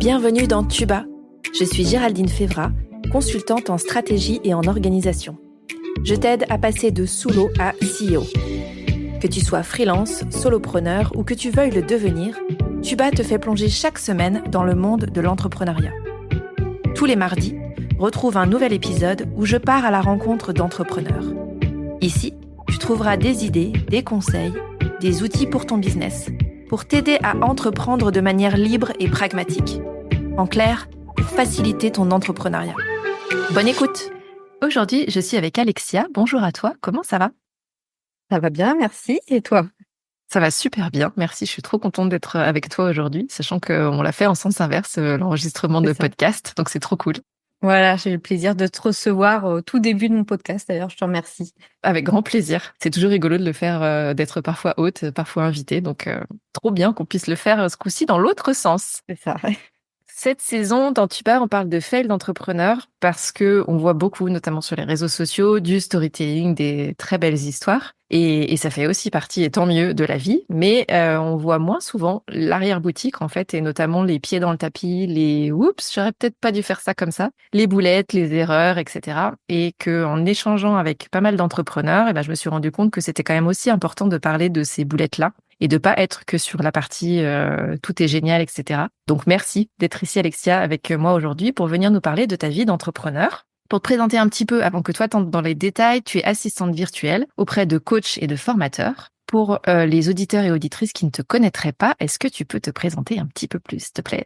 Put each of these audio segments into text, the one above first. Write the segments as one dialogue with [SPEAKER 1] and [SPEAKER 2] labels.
[SPEAKER 1] Bienvenue dans Tuba. Je suis Géraldine Févra, consultante en stratégie et en organisation. Je t'aide à passer de sous-l'eau à CEO. Que tu sois freelance, solopreneur ou que tu veuilles le devenir, Tuba te fait plonger chaque semaine dans le monde de l'entrepreneuriat. Tous les mardis, retrouve un nouvel épisode où je pars à la rencontre d'entrepreneurs. Ici, tu trouveras des idées, des conseils, des outils pour ton business, pour t'aider à entreprendre de manière libre et pragmatique. En clair, pour faciliter ton entrepreneuriat. Bonne écoute! Aujourd'hui, je suis avec Alexia. Bonjour à toi, comment ça va?
[SPEAKER 2] Ça va bien, merci. Et toi?
[SPEAKER 1] Ça va super bien, merci. Je suis trop contente d'être avec toi aujourd'hui, sachant qu'on l'a fait en sens inverse, l'enregistrement de podcast, donc c'est trop cool.
[SPEAKER 2] Voilà, j'ai eu le plaisir de te recevoir au tout début de mon podcast, d'ailleurs, je te remercie.
[SPEAKER 1] Avec grand plaisir. C'est toujours rigolo de le faire, d'être parfois hôte, parfois invité, donc trop bien qu'on puisse le faire ce coup-ci dans l'autre sens.
[SPEAKER 2] C'est ça.
[SPEAKER 1] Cette saison, dans Tu pars, on parle de fail d'entrepreneurs parce que on voit beaucoup, notamment sur les réseaux sociaux, du storytelling, des très belles histoires. Et ça fait aussi partie, et tant mieux, de la vie. Mais on voit moins souvent l'arrière-boutique, en fait, et notamment les pieds dans le tapis, les « oups, j'aurais peut-être pas dû faire ça comme ça », les boulettes, les erreurs, etc. Et qu'en échangeant avec pas mal d'entrepreneurs, je me suis rendu compte que c'était quand même aussi important de parler de ces boulettes-là et de pas être que sur la partie tout est génial, etc. Donc merci d'être ici, Alexia, avec moi aujourd'hui pour venir nous parler de ta vie d'entrepreneur. Pour te présenter un petit peu, avant que toi t'entres dans les détails, tu es assistante virtuelle auprès de coachs et de formateurs. Pour les auditeurs et auditrices qui ne te connaîtraient pas, est-ce que tu peux te présenter un petit peu plus, s'il te plaît?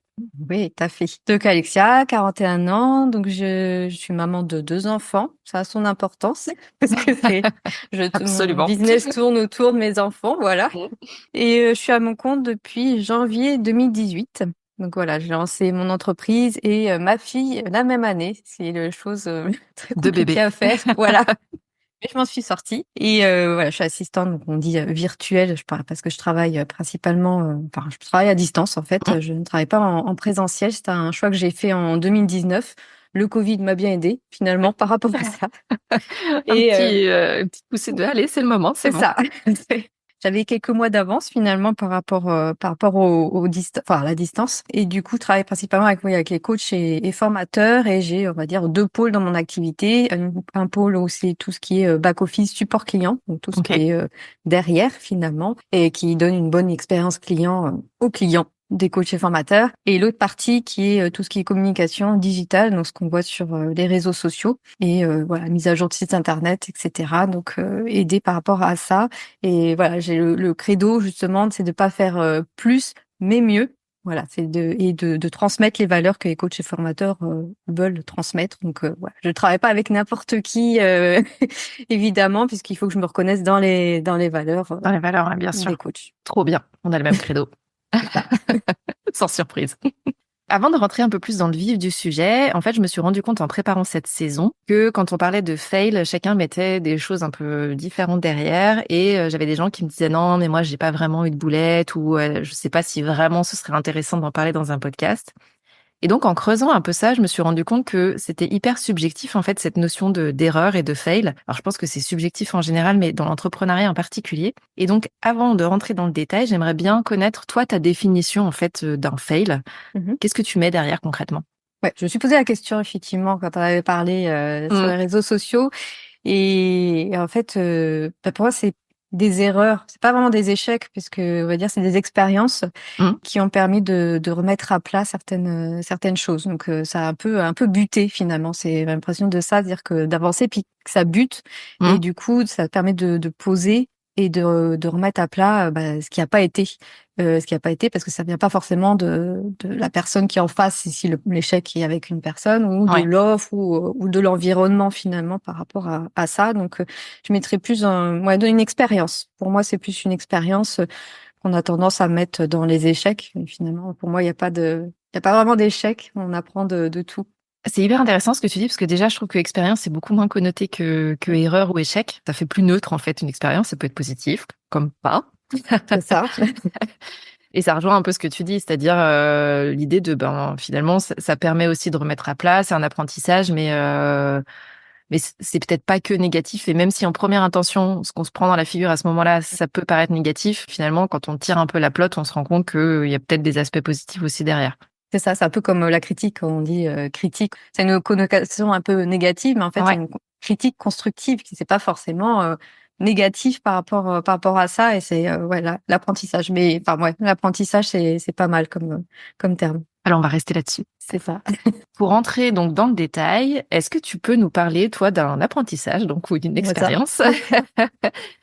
[SPEAKER 2] Oui, t'as fait. Donc Alexia, 41 ans, donc je suis maman de 2 enfants. Ça a son importance parce que mon business tourne autour de mes enfants, voilà. Et je suis à mon compte depuis janvier 2018. Donc voilà, j'ai lancé mon entreprise et ma fille la même année. C'est une chose très compliquée à faire. Voilà. Mais je m'en suis sortie et voilà, je suis assistante, donc on dit virtuelle. Je parle parce que je travaille principalement, je travaille à distance en fait. Je ne travaille pas en présentiel. C'est un choix que j'ai fait en 2019. Le Covid m'a bien aidée finalement par rapport à ça.
[SPEAKER 1] Une petite poussée de allez, c'est le moment, c'est bon.
[SPEAKER 2] Ça. J'avais quelques mois d'avance finalement par rapport à la distance, et du coup travaille principalement avec les coachs et formateurs, et j'ai, on va dire, 2 pôles dans mon activité. Un pôle où c'est tout ce qui est back office, support client, donc tout ce qui est derrière finalement, et qui donne une bonne expérience client aux clients des coachs et formateurs, et l'autre partie qui est tout ce qui est communication digitale, donc ce qu'on voit sur les réseaux sociaux, et voilà, mise à jour de site internet, etc. Donc aider par rapport à ça. Et voilà, j'ai le credo justement, c'est de pas faire plus mais mieux. Voilà, c'est de transmettre les valeurs que les coachs et formateurs veulent transmettre. Donc voilà, je travaille pas avec n'importe qui évidemment, puisqu'il faut que je me reconnaisse dans les valeurs
[SPEAKER 1] Dans les valeurs, hein, bien sûr.
[SPEAKER 2] Des coachs.
[SPEAKER 1] Trop bien, on a le même credo. Sans surprise. Avant de rentrer un peu plus dans le vif du sujet, en fait, je me suis rendu compte en préparant cette saison que quand on parlait de fail, chacun mettait des choses un peu différentes derrière, et j'avais des gens qui me disaient non, mais moi, j'ai pas vraiment eu de boulette, ou je sais pas si vraiment ce serait intéressant d'en parler dans un podcast. Et donc, en creusant un peu ça, je me suis rendu compte que c'était hyper subjectif, en fait, cette notion d'erreur et de fail. Alors, je pense que c'est subjectif en général, mais dans l'entrepreneuriat en particulier. Et donc, avant de rentrer dans le détail, j'aimerais bien connaître, toi, ta définition, en fait, d'un fail. Qu'est-ce que tu mets derrière concrètement?
[SPEAKER 2] Ouais, je me suis posé la question, effectivement, quand on avait parlé sur les réseaux sociaux. Et en fait, pour moi, c'est des erreurs. C'est pas vraiment des échecs, puisque on va dire c'est des expériences qui ont permis de remettre à plat certaines choses. Donc ça a un peu buté finalement. C'est l'impression de ça, dire que d'avancer puis que ça bute, et du coup ça permet de poser et de remettre à plat ce qui n'a pas été. Parce que ça vient pas forcément de la personne qui est en face, ici l'échec est avec une personne, ou de l'offre, ou de l'environnement finalement par rapport à ça. Donc je mettrais plus une expérience. Pour moi, c'est plus une expérience qu'on a tendance à mettre dans les échecs. Et finalement, pour moi, il y a pas vraiment d'échec. On apprend de tout.
[SPEAKER 1] C'est hyper intéressant ce que tu dis, parce que déjà, je trouve que expérience, c'est beaucoup moins connoté que erreur ou échec. Ça fait plus neutre, en fait, une expérience. Ça peut être positif, comme pas.
[SPEAKER 2] C'est ça.
[SPEAKER 1] Et ça rejoint un peu ce que tu dis, c'est-à-dire l'idée de, finalement, ça permet aussi de remettre à plat, c'est un apprentissage, mais c'est peut-être pas que négatif. Et même si en première intention, ce qu'on se prend dans la figure à ce moment-là, ça peut paraître négatif, finalement, quand on tire un peu la pelote, on se rend compte qu'il y a peut-être des aspects positifs aussi derrière.
[SPEAKER 2] C'est ça, c'est un peu comme la critique, quand on dit critique. C'est une connotation un peu négative, mais en fait, c'est
[SPEAKER 1] Ouais.
[SPEAKER 2] une critique constructive qui c'est pas forcément négatif par rapport à ça. Et c'est ouais, l'apprentissage. Mais enfin, ouais, l'apprentissage, c'est pas mal comme terme.
[SPEAKER 1] Alors, on va rester là-dessus.
[SPEAKER 2] C'est ça.
[SPEAKER 1] Pour entrer donc dans le détail, est-ce que tu peux nous parler, toi, d'un apprentissage, donc, ou d'une
[SPEAKER 2] On va ça.
[SPEAKER 1] expérience,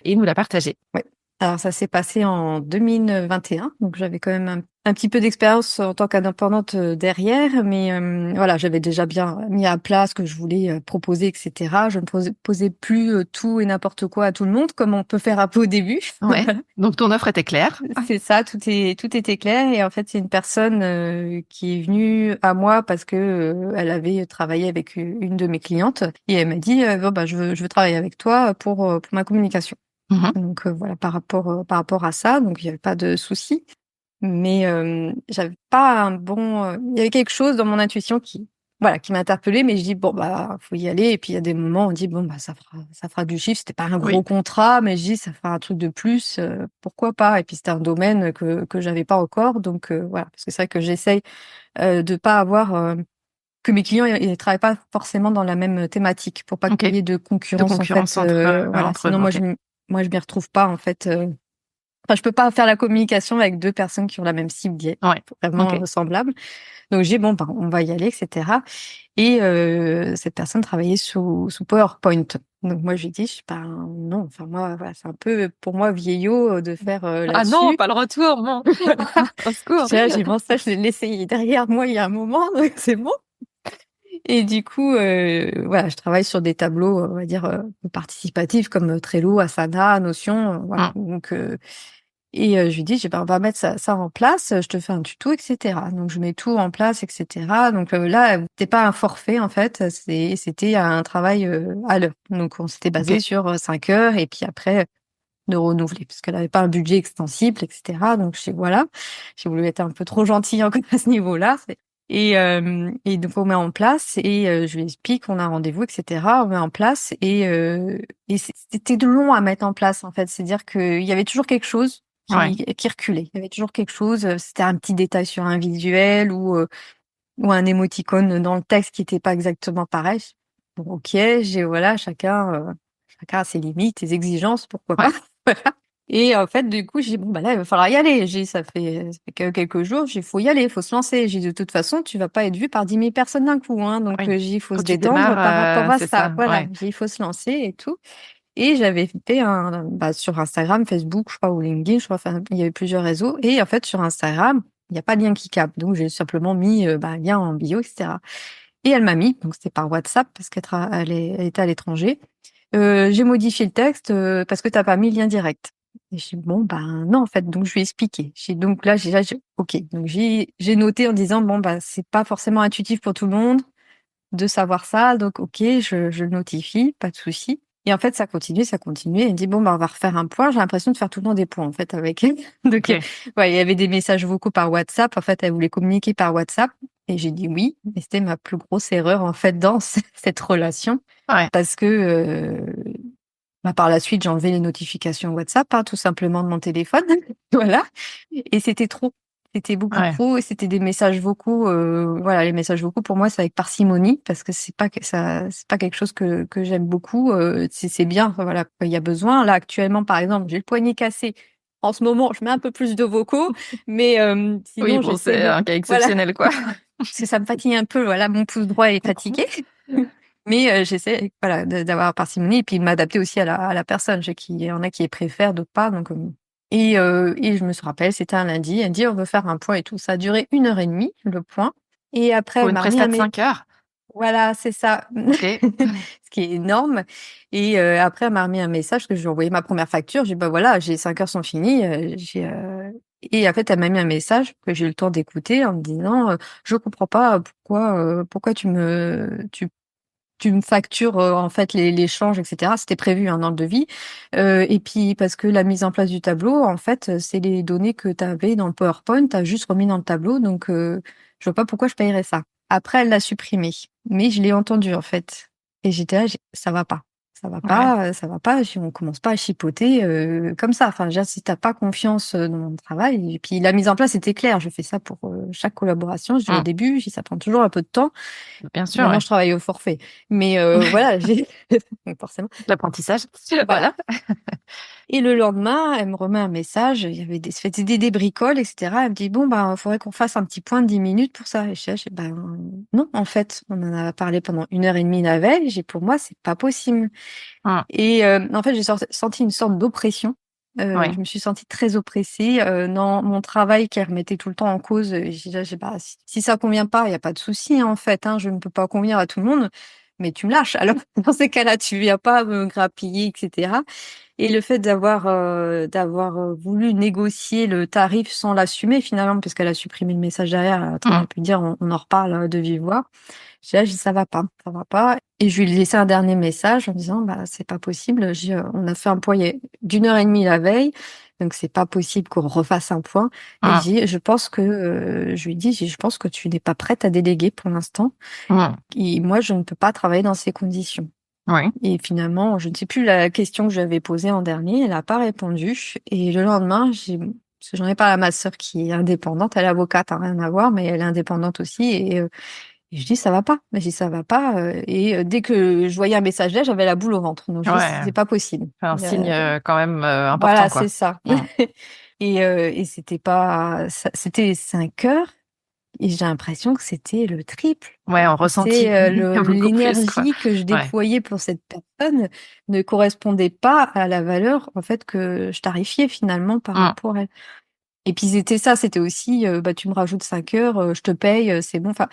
[SPEAKER 1] et nous la partager?
[SPEAKER 2] Ouais. Alors ça s'est passé en 2021, donc j'avais quand même un petit peu d'expérience en tant qu'indépendante derrière, mais voilà, j'avais déjà bien mis à plat ce que je voulais proposer, etc. Je ne posais plus tout et n'importe quoi à tout le monde, comme on peut faire un peu au début.
[SPEAKER 1] Ouais. Donc, ton offre était claire.
[SPEAKER 2] C'est ça, tout était clair. Et en fait, c'est une personne qui est venue à moi parce que elle avait travaillé avec une de mes clientes et elle m'a dit bon, bah, je veux travailler avec toi pour ma communication.
[SPEAKER 1] Mhm.
[SPEAKER 2] Donc voilà, par rapport à ça, donc il y avait pas de souci. Mais j'avais pas un bon. Il y avait quelque chose dans mon intuition qui, voilà, qui m'interpellait. Mais je dis bon bah faut y aller. Et puis il y a des moments où on dit bon bah ça fera du chiffre. C'était pas un gros
[SPEAKER 1] Oui.
[SPEAKER 2] contrat, mais je dis ça fera un truc de plus. Pourquoi pas? Et puis c'était un domaine que j'avais pas encore. Donc voilà, parce que c'est vrai que j'essaye de pas avoir que mes clients ils travaillent pas forcément dans la même thématique pour pas
[SPEAKER 1] Ok.
[SPEAKER 2] qu'il y ait de
[SPEAKER 1] De
[SPEAKER 2] concurrence en
[SPEAKER 1] concurrence
[SPEAKER 2] fait. Voilà,
[SPEAKER 1] entre eux.
[SPEAKER 2] sinon
[SPEAKER 1] Ok.
[SPEAKER 2] moi je m'y retrouve pas en fait. Enfin, je peux pas faire la communication avec deux personnes qui ont la même cible
[SPEAKER 1] Ouais. Ok.
[SPEAKER 2] vraiment semblable. Donc j'ai dit, bon, ben, on va y aller, etc. Et cette personne travaillait sous PowerPoint. Donc moi je lui ai dit, je suis pas non, enfin moi voilà, c'est un peu pour moi vieillot de faire
[SPEAKER 1] Ah non,
[SPEAKER 2] là-dessus.
[SPEAKER 1] pas le retour, non. Au secours.
[SPEAKER 2] J'ai bon ça, je l'ai laissé derrière moi il y a un moment, donc c'est bon. Et du coup, voilà, je travaille sur des tableaux, on va dire participatifs comme Trello, Asana, Notion, voilà.
[SPEAKER 1] Mm.
[SPEAKER 2] Donc et je lui dis: «J'ai ben, on va mettre ça en place, je te fais un tuto et cetera». Donc je mets tout en place et cetera. Donc là, c'était pas un forfait en fait, c'était un travail, à l'heure. Donc on s'était basé
[SPEAKER 1] Ok.
[SPEAKER 2] sur 5 heures et puis après de renouveler parce qu'elle avait pas un budget extensible et cetera. Donc je dis: «Voilà». J'ai voulu être un peu trop gentille encore à ce niveau-là, et donc on met en place et je lui explique, on a un rendez-vous et cetera. On met en place et c'était long à mettre en place en fait. C'est-à-dire qu'il y avait toujours quelque chose
[SPEAKER 1] Ouais.
[SPEAKER 2] qui reculait. Il y avait toujours quelque chose, c'était un petit détail sur un visuel ou un émoticône dans le texte qui était pas exactement pareil. Bon OK, j'ai voilà, chacun a ses limites, ses exigences, pourquoi pas.
[SPEAKER 1] Ouais.
[SPEAKER 2] Et en fait, du coup, j'ai dit: «Bon, bah, là, il va falloir y aller». J'ai dit: «Ça fait que quelques jours». J'ai dit: «Faut y aller, faut se lancer». J'ai dit: «De toute façon, tu vas pas être vu par 10 000 personnes d'un coup, hein». Donc
[SPEAKER 1] Oui.
[SPEAKER 2] j'ai dit: «Il faut
[SPEAKER 1] Quand
[SPEAKER 2] se
[SPEAKER 1] tu
[SPEAKER 2] détendre par rapport
[SPEAKER 1] démarres,
[SPEAKER 2] à
[SPEAKER 1] c'est
[SPEAKER 2] ça».
[SPEAKER 1] ça.
[SPEAKER 2] Voilà,
[SPEAKER 1] Ouais.
[SPEAKER 2] j'ai dit: «Il faut se lancer et tout». Et j'avais fait bah, sur Instagram, Facebook, je crois, ou LinkedIn, je crois, enfin, il y avait plusieurs réseaux. Et en fait, sur Instagram, il y a pas de lien qui capte. Donc j'ai simplement mis, bah, lien en bio et cetera. Et elle m'a mis, donc c'était par WhatsApp parce elle était à l'étranger. J'ai modifié le texte, parce que tu as pas mis le lien direct. Et je dis: «Bon, ben, non, en fait». Donc je lui ai expliqué. Donc j'ai OK. Donc j'ai noté en disant: «Bon, bah, c'est pas forcément intuitif pour tout le monde de savoir ça, donc OK, je le notifie, pas de souci». Et en fait, ça continuait, ça continuait. Elle me dit: «Bon, bah, on va refaire un point». J'ai l'impression de faire tout le temps des points, en fait, avec elle. Donc
[SPEAKER 1] Ok.
[SPEAKER 2] ouais, il y avait des messages vocaux par WhatsApp. En fait, elle voulait communiquer par WhatsApp et j'ai dit: «Oui». Mais c'était ma plus grosse erreur, en fait, dans cette relation
[SPEAKER 1] Ouais.
[SPEAKER 2] parce que, bah, par la suite, j'ai enlevé les notifications WhatsApp, hein, tout simplement de mon téléphone. Voilà. Et c'était trop. C'était beaucoup
[SPEAKER 1] Ouais.
[SPEAKER 2] trop et c'était des messages vocaux, voilà, les messages vocaux pour moi, c'est avec parcimonie parce que c'est pas quelque chose que j'aime beaucoup, c'est bien, enfin, voilà, quand il y a besoin. Là, actuellement, par exemple, j'ai le poignet cassé. En ce moment, je mets un peu plus de vocaux, mais
[SPEAKER 1] Oui,
[SPEAKER 2] sinon
[SPEAKER 1] bon,
[SPEAKER 2] j'essaie
[SPEAKER 1] c'est
[SPEAKER 2] de
[SPEAKER 1] un cas
[SPEAKER 2] voilà,
[SPEAKER 1] exceptionnel, quoi.
[SPEAKER 2] parce que ça me fatigue un peu, voilà, mon pouce droit est fatigué. Mais j'essaie, voilà, d'avoir parcimonie et puis de m'adapter aussi à la personne. Je sais qu'il y en a qui préfèrent, d'autres pas, donc et je me rappelle, c'était un lundi, elle dit: «On veut faire un point et tout». Ça a duré 1 heure et demie le point et après
[SPEAKER 1] Pour
[SPEAKER 2] elle
[SPEAKER 1] une
[SPEAKER 2] m'a remis
[SPEAKER 1] presta
[SPEAKER 2] un
[SPEAKER 1] de 5 heures.
[SPEAKER 2] voilà, c'est ça.
[SPEAKER 1] Ok.
[SPEAKER 2] Ce qui est énorme. Et après elle m'a remis un message que je lui ai envoyé ma première facture. J'ai dit: «Bah, voilà, j'ai 5 heures sont finies», et en fait, elle m'a mis un message que j'ai eu le temps d'écouter en me disant, «Je comprends pas pourquoi tu me factures, en fait les l'échange et cetera». C'était prévu, hein, dans le devis, et puis parce que la mise en place du tableau, en fait, c'est les données que tu avais dans le PowerPoint, tu as juste remis dans le tableau, donc je vois pas pourquoi je payerais ça. Après elle l'a supprimé, mais je l'ai entendu, en fait, et j'étais là, j'ai: «Ça va pas, ça va
[SPEAKER 1] Ouais.
[SPEAKER 2] pas, ça va pas. On commence pas à chipoter comme ça. Enfin, déjà, si t'as pas confiance dans mon travail, et puis la mise en place était claire. Je fais ça pour chaque collaboration. Je dis au
[SPEAKER 1] Mm.
[SPEAKER 2] début, ça prend toujours un peu de temps.
[SPEAKER 1] Bien sûr,
[SPEAKER 2] Maintenant,
[SPEAKER 1] ouais.
[SPEAKER 2] je travaille au forfait. Mais voilà, j'ai forcément.
[SPEAKER 1] L'apprentissage.
[SPEAKER 2] Voilà.
[SPEAKER 1] Voilà.
[SPEAKER 2] Et le lendemain, elle me remet un message. Il y avait des bricoles, etc. Elle me dit, bon, bah, faudrait qu'on fasse un petit point de 10 minutes pour ça. Et je dis, ben, non, en fait, on en a parlé pendant 1 heure et demie la veille. Pour moi, c'est pas possible.
[SPEAKER 1] Mm.
[SPEAKER 2] Et en fait, j'ai senti une sorte d'oppression.
[SPEAKER 1] Ouais.
[SPEAKER 2] Je me suis sentie très oppressée dans mon travail qui remettait tout le temps en cause. Bah, si ça convient pas, il y a pas de souci en fait. Hein, je ne peux pas convenir à tout le monde, mais tu me lâches. Alors dans ces cas-là, tu viens pas me grappiller, etc. Et le fait d'avoir voulu négocier le tarif sans l'assumer finalement, parce qu'elle a supprimé le message derrière, elle a très
[SPEAKER 1] Mm.
[SPEAKER 2] bien pu dire on en reparle de vive voix. J'ai dit, ça va pas, ça va pas. Et je lui ai laissé un dernier message en disant, bah, c'est pas possible. On a fait un point d'1 heure et demie la veille. Donc, c'est pas possible qu'on refasse un point. Et
[SPEAKER 1] Mm.
[SPEAKER 2] je pense que, je lui ai dit, je pense que tu n'es pas prête à déléguer pour l'instant.
[SPEAKER 1] Mm.
[SPEAKER 2] Et moi, je ne peux pas travailler dans ces conditions.
[SPEAKER 1] Oui.
[SPEAKER 2] Et finalement, je ne sais plus la question que j'avais posée en dernier. Elle n'a pas répondu. Et le lendemain, parce que j'en ai parlé à ma sœur qui est indépendante. Elle est avocate, hein, rien à voir, mais elle est indépendante aussi. Et je dis ça va pas. Mais je dis ça va pas. Dès que je voyais un message là, j'avais la boule au ventre. Donc je dis
[SPEAKER 1] Ouais.
[SPEAKER 2] c'est pas possible.
[SPEAKER 1] C'est un signe quand même important,
[SPEAKER 2] Voilà, c'est
[SPEAKER 1] quoi.
[SPEAKER 2] ça.
[SPEAKER 1] Mm.
[SPEAKER 2] Et c'était pas, c'était 5 heures. Et j'ai l'impression que c'était le triple.
[SPEAKER 1] Ouais, en ressenti,
[SPEAKER 2] C'était
[SPEAKER 1] beaucoup plus, quoi.
[SPEAKER 2] l'énergie que je
[SPEAKER 1] Ouais.
[SPEAKER 2] déployais pour cette personne ne correspondait pas à la valeur en fait que je tarifiais finalement par
[SPEAKER 1] Mm.
[SPEAKER 2] rapport à elle. Et puis c'était ça, c'était aussi bah tu me rajoutes 5 heures, je te paye, c'est bon. Enfin,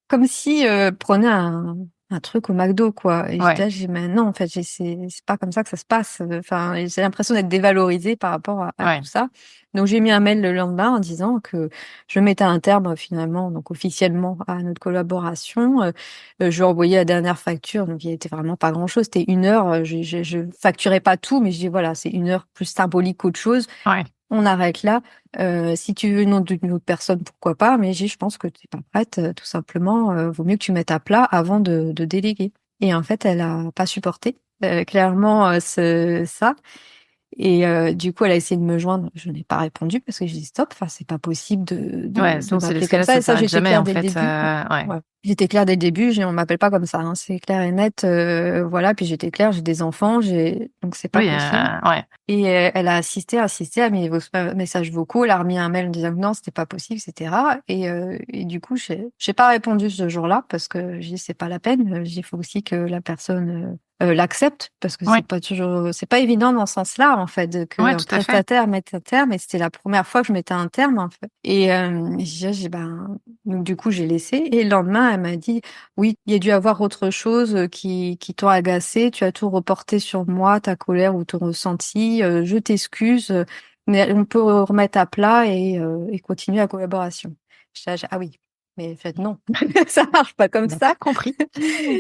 [SPEAKER 2] comme si prenait un truc au McDo, quoi. Et j'étais
[SPEAKER 1] Ouais.
[SPEAKER 2] là, j'ai dit, mais non, en fait, c'est pas comme ça que ça se passe. Enfin, j'ai l'impression d'être dévalorisée par rapport à
[SPEAKER 1] Ouais.
[SPEAKER 2] tout ça. Donc, j'ai mis un mail le lendemain en disant que je mettais un terme finalement, donc officiellement, à notre collaboration. Je lui ai envoyé la dernière facture, donc il était vraiment pas grand-chose. C'était 1 heure. Je facturais pas tout, mais je dis voilà, c'est 1 heure plus symbolique qu'autre chose.
[SPEAKER 1] Ouais.
[SPEAKER 2] On arrête là. Si tu veux le nom d'une autre personne, pourquoi pas, mais je pense que tu n'es pas prête, tout simplement. Vaut mieux que tu mettes à plat avant de déléguer. Et en fait, elle a pas supporté clairement ça. Et du coup, elle a essayé de me joindre. Je n'ai pas répondu parce que j'ai dit stop. Enfin, c'est pas possible
[SPEAKER 1] Ouais,
[SPEAKER 2] de
[SPEAKER 1] sinon c'est
[SPEAKER 2] m'appeler comme
[SPEAKER 1] l'escalade,
[SPEAKER 2] ça.
[SPEAKER 1] ça
[SPEAKER 2] Et ça,
[SPEAKER 1] s'arrête
[SPEAKER 2] j'étais
[SPEAKER 1] jamais,
[SPEAKER 2] claire
[SPEAKER 1] en
[SPEAKER 2] dès le
[SPEAKER 1] fait.
[SPEAKER 2] début.
[SPEAKER 1] Ouais.
[SPEAKER 2] Ouais. J'étais claire dès le début. On m'appelle pas comme ça. Hein. C'est clair et net. Voilà. Puis j'étais claire. J'ai des enfants. Donc c'est pas
[SPEAKER 1] Oui,
[SPEAKER 2] possible.
[SPEAKER 1] ouais.
[SPEAKER 2] Et elle a assisté à mes messages vocaux, elle a remis un mail en disant que non, c'était pas possible, etc. Et du coup, j'ai pas répondu ce jour-là parce que j'ai dit c'est pas la peine. Il faut aussi que la personne l'accepte parce que
[SPEAKER 1] Ouais.
[SPEAKER 2] c'est pas évident dans ce sens-là en fait
[SPEAKER 1] Ouais,
[SPEAKER 2] qu'un
[SPEAKER 1] tout à fait.
[SPEAKER 2] prestataire mette un terme. Et c'était la première fois que je mettais un terme en fait. Et ben donc du coup j'ai laissé. Et le lendemain, elle m'a dit oui, il y a dû avoir autre chose qui t'ont agacé. Tu as tout reporté sur moi, ta colère ou ton ressenti. Je t'excuse, mais on peut remettre à plat et continuer la collaboration. Ah oui, mais en fait non, ça marche pas comme
[SPEAKER 1] On n'a pas
[SPEAKER 2] ça.
[SPEAKER 1] compris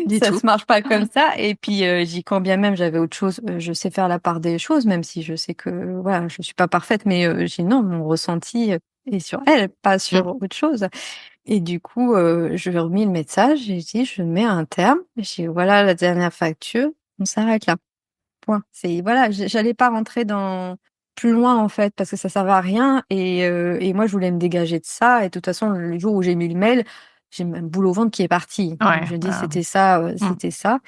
[SPEAKER 1] du
[SPEAKER 2] Ça
[SPEAKER 1] tout.
[SPEAKER 2] se marche pas comme ça. Et puis quand bien même j'avais autre chose, je sais faire la part des choses, même si je sais que voilà, je suis pas parfaite, mais j'ai non, mon ressenti est sur elle, pas sur
[SPEAKER 1] Mm.
[SPEAKER 2] autre chose. Et du coup, je lui ai remis le message, j'ai dit: «Je mets un terme». J'ai dit: «Voilà la dernière facture, on s'arrête là». Point. C'est voilà, j'allais pas rentrer dans plus loin, en fait, parce que ça servait à rien et moi, je voulais me dégager de ça et de toute façon, le jour où j'ai mis le mail, j'ai un boule au ventre qui est parti. Donc
[SPEAKER 1] Ouais.
[SPEAKER 2] je dis: «C'était ça,
[SPEAKER 1] Mm.
[SPEAKER 2] c'était ça».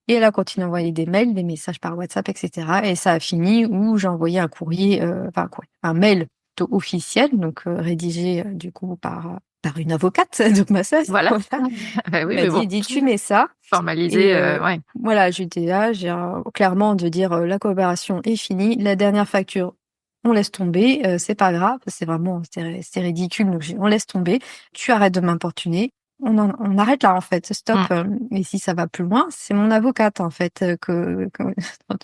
[SPEAKER 2] Et elle a continué à envoyer des mails, des messages par WhatsApp et cetera et ça a fini où j'ai envoyé un courrier, enfin un courrier, un mail plutôt officiel, donc rédigé, du coup par une avocate, donc ma sœur,
[SPEAKER 1] Voilà.
[SPEAKER 2] voilà.
[SPEAKER 1] Bah
[SPEAKER 2] Elle
[SPEAKER 1] oui,
[SPEAKER 2] m'a
[SPEAKER 1] mais
[SPEAKER 2] dit:
[SPEAKER 1] bon,
[SPEAKER 2] «Dis, tu mets ça». Et
[SPEAKER 1] formaliser, ouais.
[SPEAKER 2] voilà, j'étais là, j'ai clairement de dire, «La coopération est finie, la dernière facture, on laisse tomber, c'est pas grave, c'est vraiment c'est ridicule, donc j'ai on laisse tomber. Tu arrêtes de m'importuner, on arrête là, en fait, stop,
[SPEAKER 1] Mm.
[SPEAKER 2] et si ça va plus loin, c'est mon avocate, en fait, que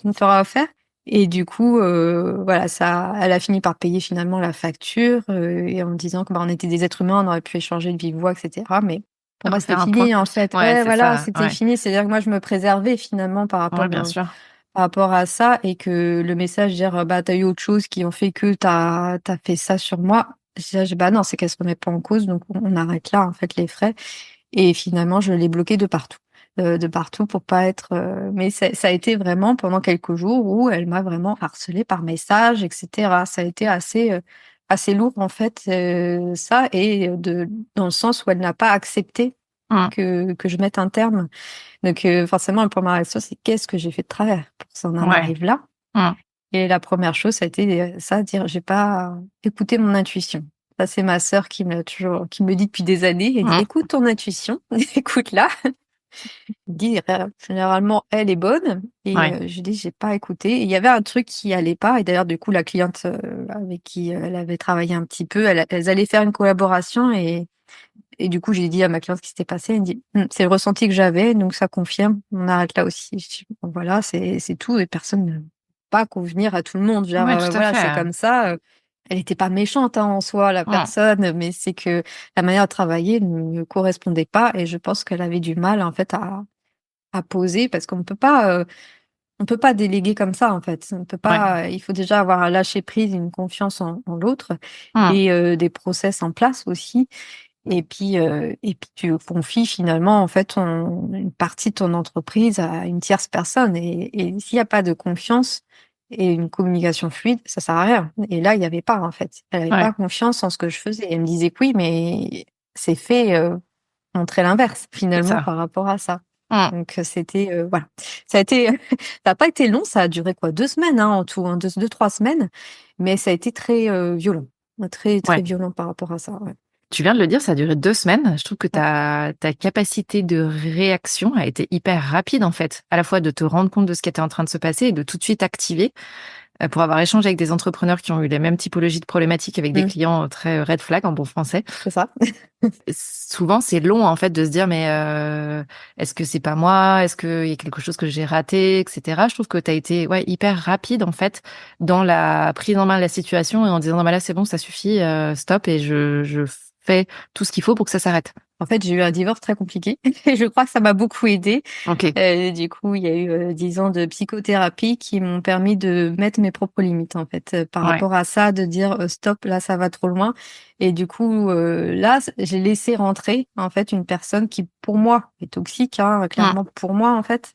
[SPEAKER 2] on fera affaire». Et du coup, voilà, ça elle a fini par payer finalement la facture, et en me disant que, bah, on était des êtres humains, on aurait pu échanger de vive voix et cetera, mais pour moi, c'était
[SPEAKER 1] Refaire un point.
[SPEAKER 2] fini, en fait.
[SPEAKER 1] Ouais,
[SPEAKER 2] Ouais,
[SPEAKER 1] c'est
[SPEAKER 2] voilà,
[SPEAKER 1] ça.
[SPEAKER 2] c'était
[SPEAKER 1] Ouais.
[SPEAKER 2] fini. C'est-à-dire que moi, je me préservais finalement
[SPEAKER 1] Ouais, bien sûr.
[SPEAKER 2] par rapport à ça et que le message dire, bah, tu as eu autre chose qui ont fait que tu as fait ça sur moi. Bah, non, c'est qu'elle se remet pas en cause, donc on arrête là, en fait, les frais et finalement, je l'ai bloqué de partout. de partout pour pas être. Mais ça a été vraiment pendant quelques jours où elle m'a vraiment harcelée par message, etc. Ça a été assez lourd en fait, ça, et dans le sens où elle n'a pas accepté
[SPEAKER 1] Mmh.
[SPEAKER 2] que je mette un terme. Donc forcément, la première réaction, c'est qu'est-ce que j'ai fait de travers pour que ça en
[SPEAKER 1] Ouais.
[SPEAKER 2] arrive là.
[SPEAKER 1] Mmh.
[SPEAKER 2] Et la première chose, ça a été ça, dire j'ai pas écouté mon intuition. Ça, c'est ma sœur qui me dit depuis des années. Elle dit
[SPEAKER 1] Mmh.
[SPEAKER 2] écoute ton intuition, écoute-la. Elle dit généralement elle est bonne. Et
[SPEAKER 1] Ouais.
[SPEAKER 2] je dis j'ai pas écouté. Et il y avait un truc qui allait pas. Et d'ailleurs du coup la cliente avec qui elle avait travaillé un petit peu, elles allaient faire une collaboration et du coup j'ai dit à ma cliente ce qui s'était passé. Elle me dit c'est le ressenti que j'avais, donc ça confirme. On arrête là aussi. Je dis, bon, voilà, c'est tout. Et personne ne pas convenir à tout le monde. Genre,
[SPEAKER 1] Ouais, tout à
[SPEAKER 2] voilà, c'est
[SPEAKER 1] fait.
[SPEAKER 2] comme ça. Elle était pas méchante hein, en soi, la
[SPEAKER 1] Mmh.
[SPEAKER 2] personne, mais c'est que la manière de travailler ne me correspondait pas et je pense qu'elle avait du mal en fait à poser parce on peut pas déléguer comme ça en fait. On peut
[SPEAKER 1] Ouais.
[SPEAKER 2] pas. Il faut déjà avoir un lâcher prise, une confiance en l'autre
[SPEAKER 1] Mmh.
[SPEAKER 2] et des process en place aussi. Et puis tu confies finalement en fait une partie de ton entreprise à une tierce personne. Et s'il n'y a pas de confiance et une communication fluide, ça sert à rien. Et là, il n'y avait pas en fait. Elle n'avait
[SPEAKER 1] Ouais.
[SPEAKER 2] pas confiance en ce que je faisais. Elle me disait que oui, mais c'est fait montrer l'inverse
[SPEAKER 1] C'est
[SPEAKER 2] finalement
[SPEAKER 1] ça.
[SPEAKER 2] par rapport à ça.
[SPEAKER 1] Mmh.
[SPEAKER 2] Donc c'était voilà. Ça a été, ça n'a pas été long. Ça a duré quoi 2 semaines hein, en tout, hein, 2, 3 semaines. Mais ça a été très violent, très très
[SPEAKER 1] Ouais.
[SPEAKER 2] violent par rapport à ça. Ouais.
[SPEAKER 1] Tu viens de le dire, ça a duré 2 semaines. Je trouve que ta capacité de réaction a été hyper rapide, en fait. À la fois de te rendre compte de ce qui était en train de se passer et de tout de suite activer, pour avoir échangé avec des entrepreneurs qui ont eu les mêmes typologies de problématiques avec des
[SPEAKER 2] Mm.
[SPEAKER 1] clients très red flag en bon français.
[SPEAKER 2] C'est ça.
[SPEAKER 1] Souvent, c'est long, en fait, de se dire, mais est-ce que c'est pas moi? Est-ce qu'il y a quelque chose que j'ai raté, etc. Je trouve que tu as été ouais, hyper rapide, en fait, dans la prise en main de la situation et en disant, non, mais là, c'est bon, ça suffit, stop, et je fais tout ce qu'il faut pour que ça s'arrête.
[SPEAKER 2] En fait, j'ai eu un divorce très compliqué et je crois que ça m'a beaucoup aidée.
[SPEAKER 1] Ok.
[SPEAKER 2] Du coup, il y a eu 10 ans de psychothérapie qui m'ont permis de mettre mes propres limites, en fait, par
[SPEAKER 1] Ouais.
[SPEAKER 2] rapport à ça, de dire stop, là, ça va trop loin. Et du coup, là, j'ai laissé rentrer, en fait, une personne qui, pour moi, est toxique, hein,
[SPEAKER 1] Mm.
[SPEAKER 2] clairement pour moi, en fait.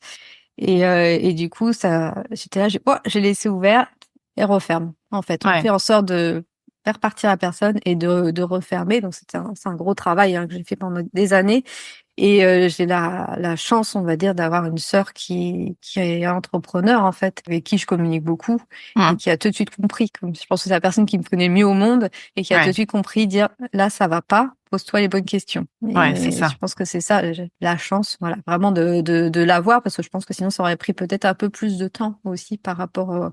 [SPEAKER 2] Et du coup, j'étais là, j'ai laissé ouvert et referme. En fait, on
[SPEAKER 1] Ouais.
[SPEAKER 2] fait en sorte de faire partir la personne et de refermer. Donc, c'est un gros travail hein, que j'ai fait pendant des années. Et j'ai la chance, on va dire, d'avoir une sœur qui est entrepreneur, en fait, avec qui je communique beaucoup et
[SPEAKER 1] Mm.
[SPEAKER 2] qui a tout de suite compris. Comme je pense que c'est la personne qui me connaît le mieux au monde et qui a tout de
[SPEAKER 1] Ouais.
[SPEAKER 2] suite compris, dire là, ça va pas, pose-toi les bonnes questions.
[SPEAKER 1] Ouais, c'est
[SPEAKER 2] Et je
[SPEAKER 1] ça.
[SPEAKER 2] pense que c'est ça, la chance, voilà, vraiment de l'avoir, parce que je pense que sinon, ça aurait pris peut-être un peu plus de temps aussi par rapport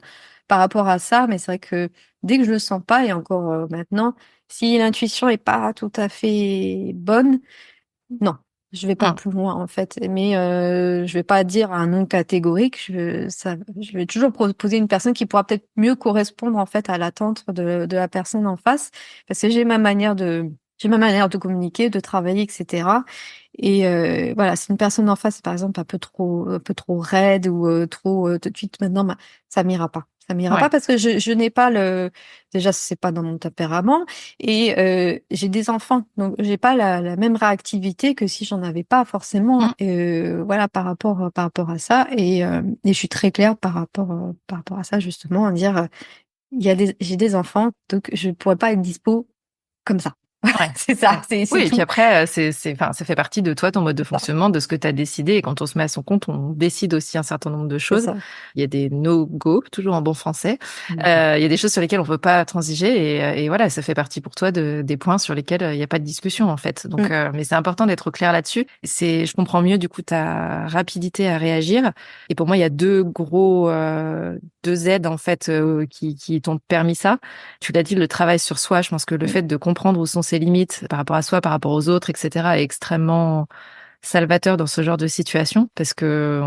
[SPEAKER 2] à ça. Mais c'est vrai que dès que je le sens pas, et encore maintenant, si l'intuition est pas tout à fait bonne, non, je vais pas
[SPEAKER 1] Mm.
[SPEAKER 2] plus loin en fait. Mais je vais pas dire un non catégorique. Je vais toujours proposer une personne qui pourra peut-être mieux correspondre en fait à l'attente de la personne en face, parce que j'ai ma manière de communiquer, de travailler, etc. Et voilà, si une personne en face, par exemple, un peu trop raide ou trop tout de suite maintenant, bah, ça m'ira pas. Ça m'ira pas
[SPEAKER 1] Ouais.
[SPEAKER 2] parce que je n'ai pas déjà c'est pas dans mon tempérament et j'ai des enfants, donc j'ai pas la même réactivité que si j'en avais pas forcément.
[SPEAKER 1] Mm.
[SPEAKER 2] Voilà par rapport à ça et je suis très claire par rapport à ça justement, à dire j'ai des enfants, donc je pourrais pas être dispo comme ça.
[SPEAKER 1] Ouais.
[SPEAKER 2] C'est ça, c'est
[SPEAKER 1] Oui, et puis
[SPEAKER 2] tout.
[SPEAKER 1] après, enfin, ça fait partie de toi, ton mode de
[SPEAKER 2] C'est ça.
[SPEAKER 1] fonctionnement, de ce que tu as décidé. Et quand on se met à son compte, on décide aussi un certain nombre de
[SPEAKER 2] C'est
[SPEAKER 1] choses.
[SPEAKER 2] ça.
[SPEAKER 1] Il y a des no-go, toujours en bon français.
[SPEAKER 2] Mhm.
[SPEAKER 1] Il y a des choses sur lesquelles on peut pas transiger. Et voilà, ça fait partie pour toi des points sur lesquels il n'y a pas de discussion, en fait. Donc,
[SPEAKER 2] Mm.
[SPEAKER 1] mais c'est important d'être au clair là-dessus. Je comprends mieux, du coup, ta rapidité à réagir. Et pour moi, il y a deux aides, en fait, qui t'ont permis ça. Tu l'as dit, le travail sur soi. Je pense que le
[SPEAKER 2] Mm.
[SPEAKER 1] fait de comprendre où sont ses limites par rapport à soi, par rapport aux autres, etc., est extrêmement salvateur dans ce genre de situation parce que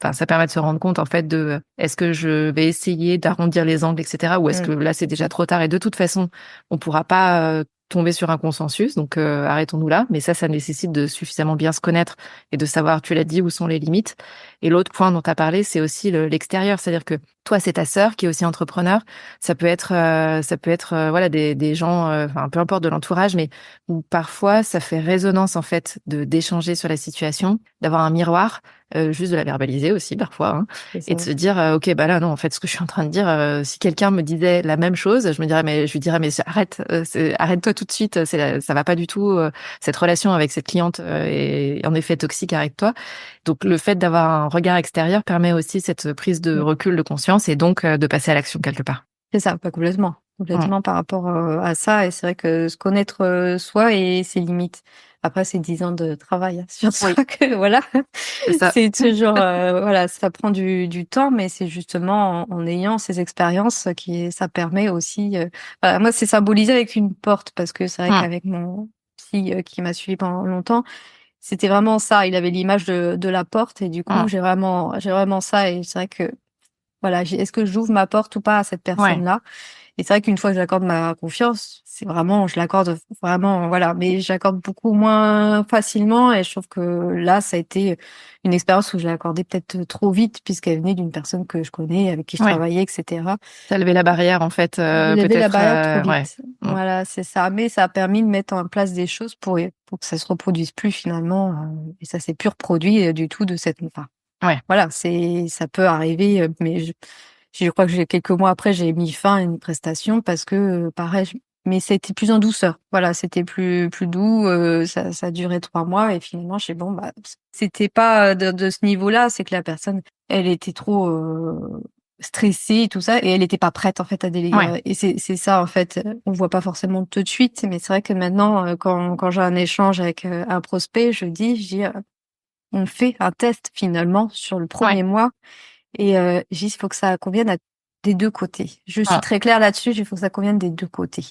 [SPEAKER 1] enfin, ça permet de se rendre compte en fait de est-ce que je vais essayer d'arrondir les angles, etc., ou est-ce que
[SPEAKER 2] Mm.
[SPEAKER 1] là c'est déjà trop tard et de toute façon on pourra pas tomber sur un consensus, donc arrêtons-nous là. Mais ça nécessite de suffisamment bien se connaître et de savoir, tu l'as dit, où sont les limites. Et l'autre point dont tu as parlé, c'est aussi l'extérieur, c'est-à-dire que toi, c'est ta sœur qui est aussi entrepreneur. Ça peut être, voilà, des gens, enfin, peu importe de l'entourage, mais où parfois ça fait résonance en fait d'échanger sur la situation, d'avoir un miroir, juste de la verbaliser aussi parfois, hein,
[SPEAKER 2] C'est
[SPEAKER 1] et
[SPEAKER 2] ça.
[SPEAKER 1] de se dire, ok, bah là non, en fait, ce que je suis en train de dire, si quelqu'un me disait la même chose, je lui dirais, mais arrête, arrête-toi tout de suite, ça va pas du tout. Cette relation avec cette cliente est en effet toxique, arrête-toi. Donc le fait d'avoir un regard extérieur permet aussi cette prise de recul, de conscience et donc de passer à l'action quelque part.
[SPEAKER 2] C'est ça, pas complètement.
[SPEAKER 1] Mm.
[SPEAKER 2] Complètement par rapport à ça. Et c'est vrai que se connaître soi et ses limites. Après, c'est 10 ans de travail sur soi
[SPEAKER 1] Oui,
[SPEAKER 2] que, voilà.
[SPEAKER 1] c'est ça.
[SPEAKER 2] C'est toujours, voilà, ça prend du temps, mais c'est justement en ayant ces expériences ça permet aussi, voilà, moi, c'est symbolisé avec une porte parce que c'est vrai
[SPEAKER 1] Mm.
[SPEAKER 2] qu'avec mon psy qui m'a suivi pendant longtemps, c'était vraiment ça. Il avait l'image de la porte et du coup,
[SPEAKER 1] Mm.
[SPEAKER 2] j'ai vraiment ça. Et c'est vrai que, voilà, est-ce que j'ouvre ma porte ou pas à cette
[SPEAKER 1] Ouais,
[SPEAKER 2] personne-là? Et c'est vrai qu'une fois que j'accorde ma confiance, c'est vraiment, je l'accorde vraiment, voilà, mais j'accorde beaucoup moins facilement et je trouve que là, ça a été une expérience où je l'ai accordée peut-être trop vite puisqu'elle venait d'une personne que je connais, avec qui je
[SPEAKER 1] ouais.
[SPEAKER 2] travaillais, etc.
[SPEAKER 1] T'as levé la barrière en fait,
[SPEAKER 2] J'ai levé la
[SPEAKER 1] peut-être,
[SPEAKER 2] barrière trop
[SPEAKER 1] ouais.
[SPEAKER 2] vite.
[SPEAKER 1] Mm.
[SPEAKER 2] Voilà, c'est ça. Mais ça a permis de mettre en place des choses pour que ça se reproduise plus finalement. Et ça s'est plus reproduit du tout de cette, enfin,
[SPEAKER 1] Ouais,
[SPEAKER 2] voilà, ça peut arriver, mais je crois que quelques mois après, j'ai mis fin à une prestation parce que, pareil, mais c'était plus en douceur. Voilà, c'était plus doux, ça a duré 3 mois et finalement, je sais bon, bah, c'était pas de ce niveau-là, c'est que la personne, elle était trop, stressée et tout ça et elle était pas prête, en fait, à déléguer,
[SPEAKER 1] ouais,
[SPEAKER 2] et c'est ça, en fait, on voit pas forcément tout de suite, mais c'est vrai que maintenant, quand j'ai un échange avec, un prospect, on fait un test finalement sur le
[SPEAKER 1] ouais.
[SPEAKER 2] premier mois et j'ai dit: «Il faut que ça convienne à des 2 côtés». Je suis
[SPEAKER 1] Mm.
[SPEAKER 2] très claire là-dessus, il faut que ça convienne des 2 côtés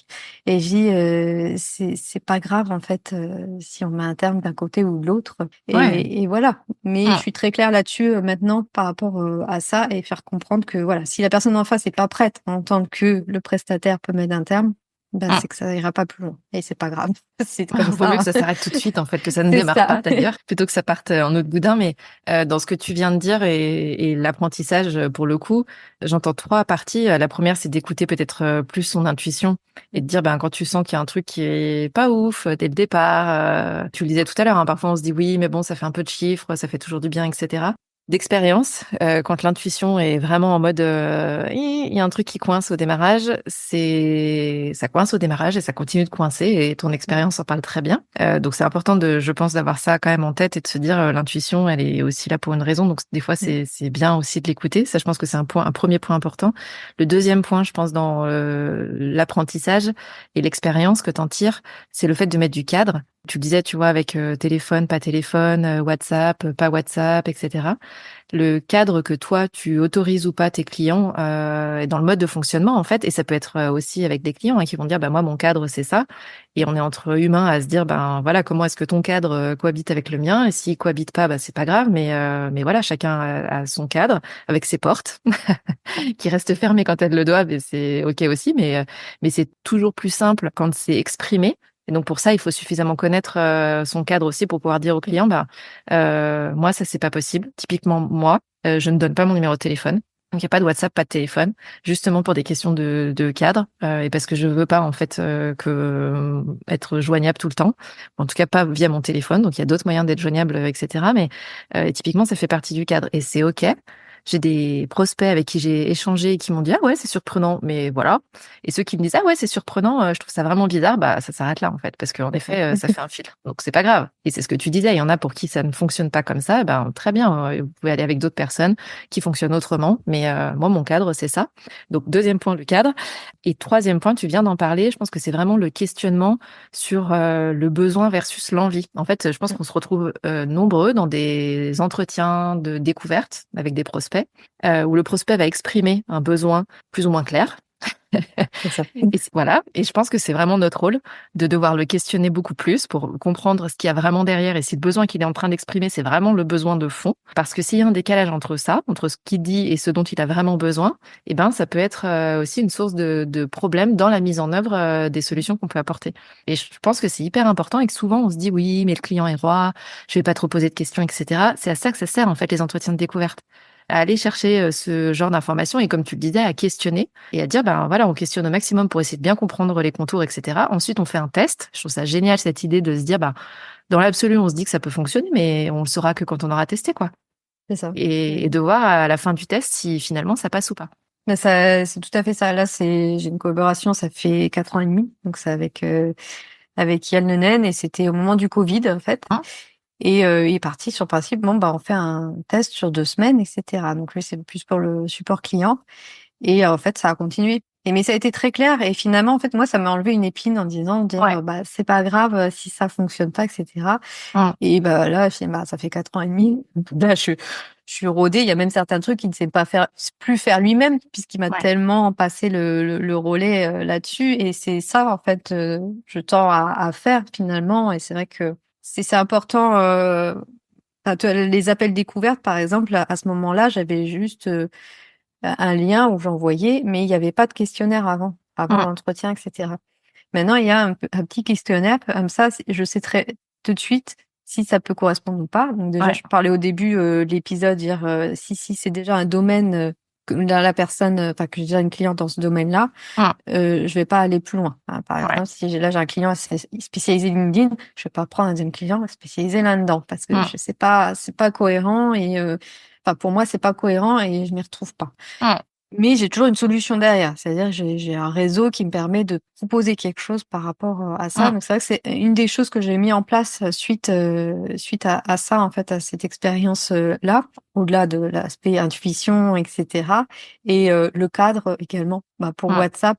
[SPEAKER 2] et j'ai dit: C'est pas grave en fait, si on met un terme d'un côté ou de l'autre
[SPEAKER 1] Ouais.
[SPEAKER 2] et voilà». Mais je
[SPEAKER 1] Mm.
[SPEAKER 2] suis très claire là-dessus, maintenant par rapport, à ça et faire comprendre que voilà, si la personne en face est pas prête à entendre que le prestataire peut mettre un terme, ben,
[SPEAKER 1] Mm.
[SPEAKER 2] c'est que ça ira pas plus loin et c'est pas grave. C'est comme
[SPEAKER 1] Vaut mieux que
[SPEAKER 2] ça,
[SPEAKER 1] ça
[SPEAKER 2] hein.
[SPEAKER 1] s'arrête tout de suite, en fait, que ça ne
[SPEAKER 2] C'est
[SPEAKER 1] démarre
[SPEAKER 2] ça.
[SPEAKER 1] pas d'ailleurs, plutôt que ça parte en autre boudin. Mais dans ce que tu viens de dire et l'apprentissage, pour le coup, j'entends trois parties. La première, c'est d'écouter peut-être plus son intuition et de dire, ben, quand tu sens qu'il y a un truc qui est pas ouf dès le départ, tu le disais tout à l'heure, hein, parfois on se dit oui, mais bon, ça fait un peu de chiffres, ça fait toujours du bien, etc. D'expérience, quand l'intuition est vraiment en mode il y a un truc qui coince au démarrage, ça coince au démarrage et ça continue de coincer et ton expérience en parle très bien. Donc c'est important je pense, d'avoir ça quand même en tête et de se dire l'intuition, elle est aussi là pour une raison. Donc des fois c'est bien aussi de l'écouter. Ça, je pense que c'est un premier point important. Le deuxième point, je pense, dans l'apprentissage et l'expérience que t'en tires, c'est le fait de mettre du cadre. Tu le disais, tu vois, avec téléphone, pas téléphone, WhatsApp, pas WhatsApp, etc. Le cadre que toi, tu autorises ou pas tes clients est dans le mode de fonctionnement, en fait. Et ça peut être aussi avec des clients, hein, qui vont dire, bah, moi, mon cadre, c'est ça. Et on est entre humains à se dire, ben voilà, comment est-ce que ton cadre cohabite avec le mien? Et s'il cohabite pas, bah, c'est pas grave. Mais voilà, chacun a son cadre avec ses portes qui restent fermées quand elles le doivent et c'est OK aussi. Mais c'est toujours plus simple quand c'est exprimé. Et donc pour ça, il faut suffisamment connaître son cadre aussi pour pouvoir dire au client, bah, moi, ça, c'est pas possible. Typiquement, moi, je ne donne pas mon numéro de téléphone. Donc, il n'y a pas de WhatsApp, pas de téléphone, justement pour des questions de cadre et parce que je veux pas, en fait, être joignable tout le temps. En tout cas, pas via mon téléphone. Donc, il y a d'autres moyens d'être joignable, etc. Mais typiquement, ça fait partie du cadre et c'est OK. J'ai des prospects avec qui j'ai échangé et qui m'ont dit, ah ouais, c'est surprenant, mais voilà. Et ceux qui me disent, ah ouais, c'est surprenant, je trouve ça vraiment bizarre, bah, ça s'arrête là, en fait, parce qu'en effet, ça fait un filtre. Donc, c'est pas grave. Et c'est ce que tu disais, il y en a pour qui ça ne fonctionne pas comme ça, ben, très bien, vous pouvez aller avec d'autres personnes qui fonctionnent autrement. Mais moi, mon cadre, c'est ça. Donc, deuxième point, le cadre. Et troisième point, tu viens d'en parler, je pense que c'est vraiment le questionnement sur le besoin versus l'envie. En fait, je pense qu'on se retrouve nombreux dans des entretiens de découverte avec des prospects, où le prospect va exprimer un besoin plus ou moins clair.
[SPEAKER 2] C'est ça.
[SPEAKER 1] Voilà. Et je pense que c'est vraiment notre rôle de devoir le questionner beaucoup plus pour comprendre ce qu'il y a vraiment derrière et si le besoin qu'il est en train d'exprimer, c'est vraiment le besoin de fond. Parce que s'il y a un décalage entre ça, entre ce qu'il dit et ce dont il a vraiment besoin, eh ben, ça peut être aussi une source de problème dans la mise en œuvre des solutions qu'on peut apporter. Et je pense que c'est hyper important et que souvent on se dit oui, mais le client est roi, je vais pas trop poser de questions, etc. C'est à ça que ça sert en fait les entretiens de découverte, à aller chercher ce genre d'informations et comme tu le disais, à questionner et à dire, ben voilà, on questionne au maximum pour essayer de bien comprendre les contours, etc. Ensuite, on fait un test. Je trouve ça génial, cette idée de se dire, bah, dans l'absolu, on se dit que ça peut fonctionner, mais on le saura que quand on aura testé, quoi.
[SPEAKER 2] C'est ça.
[SPEAKER 1] Et de voir à la fin du test si finalement ça passe ou pas.
[SPEAKER 2] Mais ça, c'est tout à fait ça. Là, j'ai une collaboration, ça fait 4 ans et demi. Donc, c'est avec Yann Le Nen et c'était au moment du Covid, en fait.
[SPEAKER 1] Hein.
[SPEAKER 2] Et il est parti sur le principe, bon, bah, on fait un test sur 2 semaines, etc. Donc, lui, c'est plus pour le support client. Et en fait, ça a continué. Mais ça a été très clair. Et finalement, en fait, moi, ça m'a enlevé une épine en dire,
[SPEAKER 1] Ouais.
[SPEAKER 2] bah, c'est pas grave si ça fonctionne pas, etc.
[SPEAKER 1] Hum.
[SPEAKER 2] Et bah, là, bah, ça fait 4 ans et demi. Là, je suis rodée. Il y a même certains trucs qu'il ne sait pas faire, plus faire lui-même, puisqu'il m'a
[SPEAKER 1] Ouais.
[SPEAKER 2] tellement passé le relais là-dessus. Et c'est ça, en fait, je tends à faire finalement. Et c'est vrai que c'est important. Enfin, les appels découvertes, par exemple, à ce moment-là, j'avais juste un lien où j'envoyais, mais il n'y avait pas de questionnaire avant
[SPEAKER 1] Hum.
[SPEAKER 2] l'entretien, etc. Maintenant, il y a un petit questionnaire, comme ça, je sais très tout de suite si ça peut correspondre ou pas. Donc déjà,
[SPEAKER 1] Ouais.
[SPEAKER 2] je parlais au début de l'épisode, dire si c'est déjà un domaine que la personne, enfin que j'ai déjà une cliente dans ce domaine-là,
[SPEAKER 1] Hum.
[SPEAKER 2] je vais pas aller plus loin. Hein. Par
[SPEAKER 1] Ouais.
[SPEAKER 2] exemple, si j'ai un client spécialisé LinkedIn, je vais pas prendre un deuxième client spécialisé là-dedans parce que
[SPEAKER 1] Hum.
[SPEAKER 2] je sais pas, c'est pas cohérent et enfin pour moi c'est pas cohérent et je m'y retrouve pas.
[SPEAKER 1] Hum.
[SPEAKER 2] Mais j'ai toujours une solution derrière, c'est-à-dire que j'ai un réseau qui me permet de proposer quelque chose par rapport à ça.
[SPEAKER 1] Hum.
[SPEAKER 2] Donc c'est vrai que c'est une des choses que j'ai mis en place suite à ça, en fait, à cette expérience là, au-delà de l'aspect intuition, etc. Et le cadre également, bah, pour
[SPEAKER 1] Hum.
[SPEAKER 2] WhatsApp.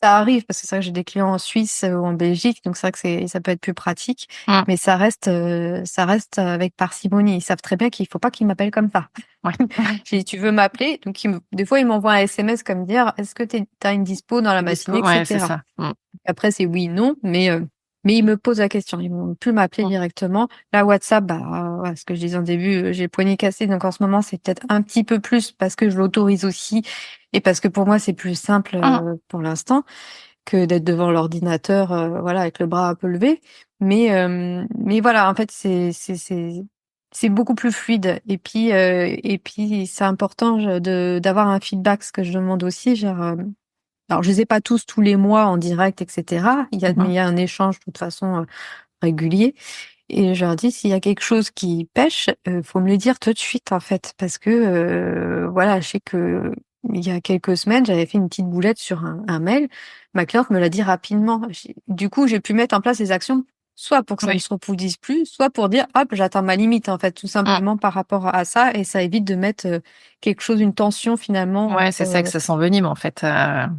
[SPEAKER 2] Ça arrive parce que c'est vrai que j'ai des clients en Suisse ou en Belgique, donc c'est vrai que ça peut être plus pratique,
[SPEAKER 1] Hum.
[SPEAKER 2] mais ça reste avec parcimonie. Ils savent très bien qu'il faut pas qu'ils m'appellent comme ça.
[SPEAKER 1] Ouais.
[SPEAKER 2] J'ai dit, tu veux m'appeler? Donc, des fois, ils m'envoient un SMS comme dire, est-ce que t'as une dispo dans la
[SPEAKER 1] Dispo.
[SPEAKER 2] matinée,
[SPEAKER 1] Ouais, c'est
[SPEAKER 2] etc.
[SPEAKER 1] ça. Hum.
[SPEAKER 2] Après, c'est oui, non, mais ils me posent la question. Ils vont plus m'appeler
[SPEAKER 1] Hum.
[SPEAKER 2] directement. La WhatsApp, bah, voilà, ce que je disais en début, j'ai le poignet cassé. Donc, en ce moment, c'est peut-être un petit peu plus parce que je l'autorise aussi et parce que pour moi, c'est plus simple,
[SPEAKER 1] Hum.
[SPEAKER 2] pour l'instant que d'être devant l'ordinateur, voilà, avec le bras un peu levé. Mais voilà, en fait, c'est beaucoup plus fluide. Et puis, c'est important d'avoir un feedback, ce que je demande aussi. Genre, alors, je les ai pas tous les mois en direct, etc. Mais
[SPEAKER 1] Hum.
[SPEAKER 2] il y a un échange de toute façon régulier. Et je leur dis, s'il y a quelque chose qui pêche, faut me le dire tout de suite, en fait, parce que voilà, je sais que il y a quelques semaines, j'avais fait une petite boulette sur un mail. Ma cliente me l'a dit rapidement. Du coup, j'ai pu mettre en place des actions, soit pour que ça ne
[SPEAKER 1] Oui.
[SPEAKER 2] se reproduise plus, soit pour dire, hop, j'atteins ma limite, en fait, tout
[SPEAKER 1] Hum.
[SPEAKER 2] simplement par rapport à ça, et ça évite de mettre quelque chose, une tension finalement
[SPEAKER 1] Ouais,
[SPEAKER 2] entre
[SPEAKER 1] c'est ça que ça s'envenime, en fait.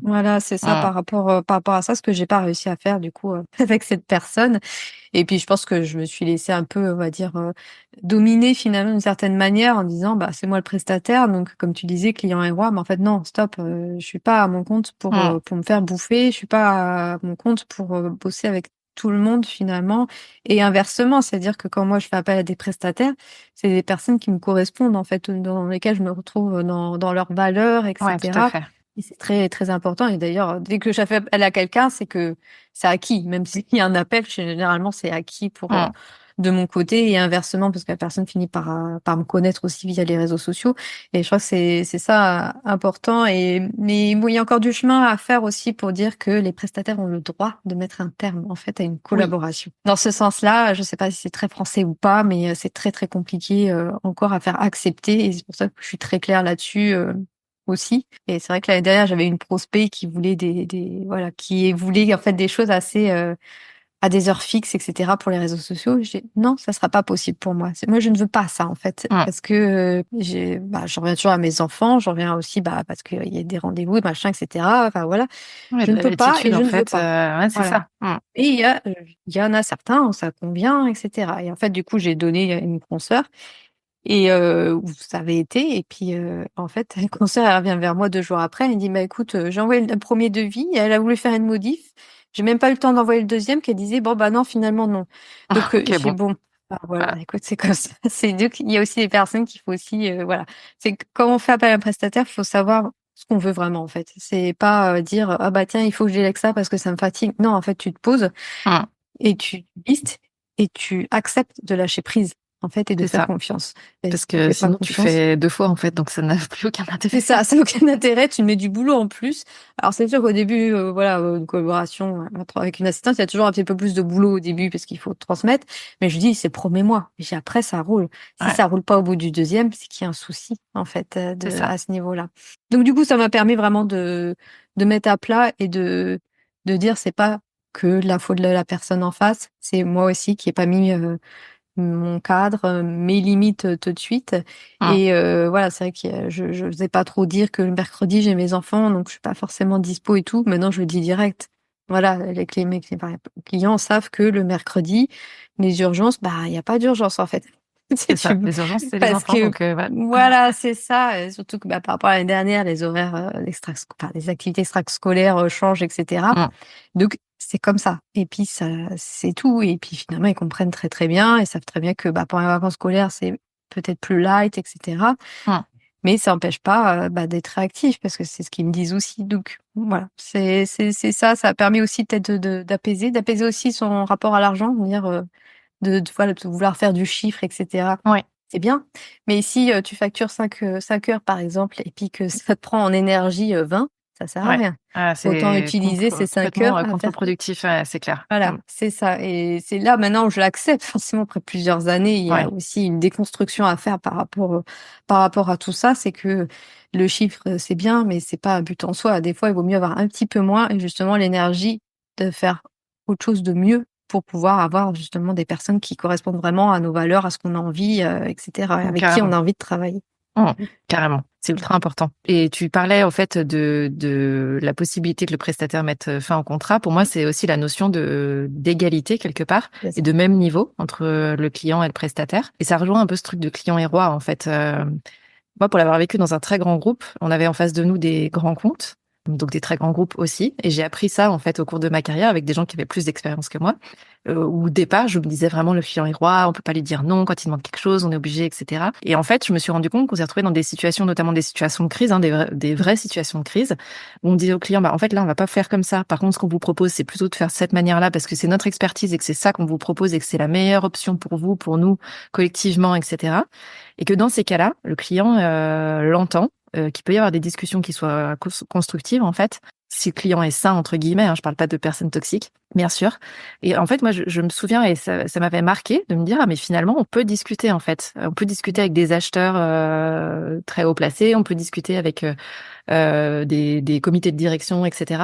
[SPEAKER 2] voilà, c'est ça
[SPEAKER 1] Hum.
[SPEAKER 2] par rapport à ça, ce que j'ai pas réussi à faire du coup avec cette personne. Et puis je pense que je me suis laissée un peu, on va dire, dominer finalement d'une certaine manière en disant, bah c'est moi le prestataire, donc comme tu disais, client et roi. Mais en fait non, stop, je suis pas à mon compte
[SPEAKER 1] Hum.
[SPEAKER 2] pour me faire bouffer, je suis pas à mon compte pour bosser avec tout le monde finalement. Et inversement, c'est-à-dire que quand moi je fais appel à des prestataires, c'est des personnes qui me correspondent en fait, dans lesquelles je me retrouve dans leurs valeurs,
[SPEAKER 1] Ouais, tout à
[SPEAKER 2] etc.
[SPEAKER 1] fait.
[SPEAKER 2] Et c'est très très important. Et d'ailleurs, dès que je fais appel à quelqu'un, c'est que c'est acquis. Même s'il y a un appel, généralement, c'est acquis
[SPEAKER 1] Hum.
[SPEAKER 2] de mon côté et inversement, parce que la personne finit par me connaître aussi via les réseaux sociaux. Et je crois que c'est ça important. Mais bon, il y a encore du chemin à faire aussi pour dire que les prestataires ont le droit de mettre un terme, en fait, à une
[SPEAKER 1] Oui.
[SPEAKER 2] collaboration. Dans ce sens-là, je sais pas si c'est très français ou pas, mais c'est très, très compliqué, encore à faire accepter. Et c'est pour ça que je suis très claire là-dessus, aussi. Et c'est vrai que l'année dernière, j'avais une prospect qui voulait voilà, qui voulait en fait des choses assez à des heures fixes, etc. pour les réseaux sociaux. J'ai dit, non, ça sera pas possible pour moi. Moi, je ne veux pas ça en fait,
[SPEAKER 1] Hum.
[SPEAKER 2] parce que j'en reviens toujours à mes enfants, j'en reviens aussi parce qu'il y a des rendez-vous, machin, etc. Enfin voilà,
[SPEAKER 1] Ouais,
[SPEAKER 2] je
[SPEAKER 1] de
[SPEAKER 2] ne
[SPEAKER 1] la
[SPEAKER 2] peux pas et
[SPEAKER 1] latitude,
[SPEAKER 2] je
[SPEAKER 1] en
[SPEAKER 2] ne veux
[SPEAKER 1] fait.
[SPEAKER 2] pas.
[SPEAKER 1] Ouais, c'est
[SPEAKER 2] Voilà.
[SPEAKER 1] ça. Hum.
[SPEAKER 2] Et il y en a certains où ça convient, etc. Et en fait, du coup, j'ai donné une consoeur et où ça avait été. Et puis, en fait, la consoeur, elle revient vers moi 2 jours après. Elle me dit: «Bah, écoute, j'ai envoyé le 1er devis, elle a voulu faire une modif. J'ai même pas eu le temps d'envoyer le deuxième qu'elle disait: "Bon, bah, non, finalement, non"». Donc,
[SPEAKER 1] Ok,
[SPEAKER 2] je fais:
[SPEAKER 1] bon,
[SPEAKER 2] «Bon, bah, voilà,
[SPEAKER 1] voilà,
[SPEAKER 2] écoute, c'est comme ça». C'est donc il y a aussi des personnes qu'il faut aussi, voilà. C'est que quand on fait appel à un prestataire, il faut savoir ce qu'on veut vraiment, en fait. C'est pas, dire: «Ah bah, tiens, il faut que je délègue ça parce que ça me fatigue». Non, en fait, tu te poses
[SPEAKER 1] Hum,
[SPEAKER 2] et tu listes et tu acceptes de lâcher prise, en fait, et de
[SPEAKER 1] c'est
[SPEAKER 2] faire
[SPEAKER 1] ça.
[SPEAKER 2] confiance. Et
[SPEAKER 1] Parce
[SPEAKER 2] si tu
[SPEAKER 1] que
[SPEAKER 2] fais pas
[SPEAKER 1] sinon, tu
[SPEAKER 2] confiance,
[SPEAKER 1] fais 2 fois, en fait, donc ça n'a plus aucun intérêt.
[SPEAKER 2] c'est ça, ça n'a aucun intérêt, tu mets du boulot en plus. Alors c'est sûr qu'au début, voilà, une collaboration entre avec une assistante, il y a toujours un petit peu plus de boulot au début parce qu'il faut transmettre, mais je dis: «C'est le 1er mois». Et puis après ça roule. Si
[SPEAKER 1] Ouais,
[SPEAKER 2] ça roule pas au bout du deuxième, c'est qu'il y a un souci, en fait,
[SPEAKER 1] c'est
[SPEAKER 2] de
[SPEAKER 1] ça.
[SPEAKER 2] à ce niveau-là. Donc du coup, ça m'a permis vraiment de mettre à plat et de dire: «C'est pas que la faute de la personne en face, c'est moi aussi qui ai pas mis, mon cadre, mes limites, tout de suite».
[SPEAKER 1] Hum,
[SPEAKER 2] Et voilà, c'est vrai que je osais pas trop dire que le mercredi, j'ai mes enfants, donc je suis pas forcément dispo et tout. Maintenant, je le dis direct. Voilà, mes clients savent que le mercredi, les urgences, bah, il y a pas d'urgence, en fait.
[SPEAKER 1] c'est
[SPEAKER 2] C'est
[SPEAKER 1] ça.
[SPEAKER 2] tu
[SPEAKER 1] Les urgences, c'est les
[SPEAKER 2] Parce
[SPEAKER 1] enfants,
[SPEAKER 2] que
[SPEAKER 1] donc voilà.
[SPEAKER 2] voilà, c'est ça, surtout que, bah, par rapport à l'année dernière, les horaires, les activités extrascolaires, changent et cetera.
[SPEAKER 1] Hum,
[SPEAKER 2] Donc c'est comme ça et puis ça c'est tout. Et puis finalement, ils comprennent très, très bien et savent très bien que, bah, pendant les vacances scolaires, c'est peut-être plus light et cetera.
[SPEAKER 1] hum.
[SPEAKER 2] Mais ça n'empêche pas, bah, d'être réactif parce que c'est ce qu'ils me disent aussi. Donc voilà, c'est ça, ça a permis aussi peut-être d'apaiser aussi son rapport à l'argent, de dire, voilà, de vouloir faire du chiffre et cetera.
[SPEAKER 1] Ouais,
[SPEAKER 2] C'est bien, mais si, tu factures 5 heures par exemple et puis que ça te prend en énergie, 20, ça sert à
[SPEAKER 1] ouais.
[SPEAKER 2] rien.
[SPEAKER 1] Ah,
[SPEAKER 2] Autant
[SPEAKER 1] c'est
[SPEAKER 2] utiliser ces 5
[SPEAKER 1] complètement
[SPEAKER 2] heures à faire.
[SPEAKER 1] contre-productif, ouais, c'est clair.
[SPEAKER 2] Voilà, c'est ça. Et c'est là maintenant où je l'accepte. Forcément, après plusieurs années, il y a
[SPEAKER 1] Ouais,
[SPEAKER 2] aussi une déconstruction à faire par rapport à tout ça. C'est que le chiffre, c'est bien, mais c'est pas un but en soi. Des fois, il vaut mieux avoir un petit peu moins et justement l'énergie de faire autre chose de mieux pour pouvoir avoir justement des personnes qui correspondent vraiment à nos valeurs, à ce qu'on a envie, et cetera, avec qui on
[SPEAKER 1] carrément.
[SPEAKER 2] a envie de travailler.
[SPEAKER 1] Mmh, carrément, c'est ultra important. Et tu parlais en fait de la possibilité que le prestataire mette fin au contrat. Pour moi,
[SPEAKER 2] Mmh,
[SPEAKER 1] c'est aussi la notion de d'égalité quelque part
[SPEAKER 2] c'est
[SPEAKER 1] et
[SPEAKER 2] ça.
[SPEAKER 1] de même niveau entre le client et le prestataire. Et ça rejoint un peu ce truc de client et roi en fait. Moi, pour l'avoir vécu dans un très grand groupe, on avait en face de nous des grands comptes, donc des très grands groupes aussi. Et j'ai appris ça en fait au cours de ma carrière avec des gens qui avaient plus d'expérience que moi. Où au départ, je me disais vraiment le client est roi, on peut pas lui dire non quand il demande quelque chose, on est obligé, etc. Et en fait, je me suis rendu compte qu'on s'est retrouvé dans des situations, notamment des situations de crise, hein, des vraies situations de crise, où on disait au client, bah en fait là, on va pas faire comme ça. Par contre, ce qu'on vous propose, c'est plutôt de faire de cette manière-là parce que c'est notre expertise et que c'est ça qu'on vous propose et que c'est la meilleure option pour vous, pour nous, collectivement, etc. Et que dans ces cas-là, le client l'entend, qu'il peut y avoir des discussions qui soient constructives en fait, si le client est sain entre guillemets, hein, je parle pas de personnes toxiques, bien sûr. Et en fait, moi, je me souviens et ça m'avait marqué de me dire ah mais finalement on peut discuter en fait, on peut discuter avec des acheteurs très haut placés, on peut discuter avec des comités de direction, etc.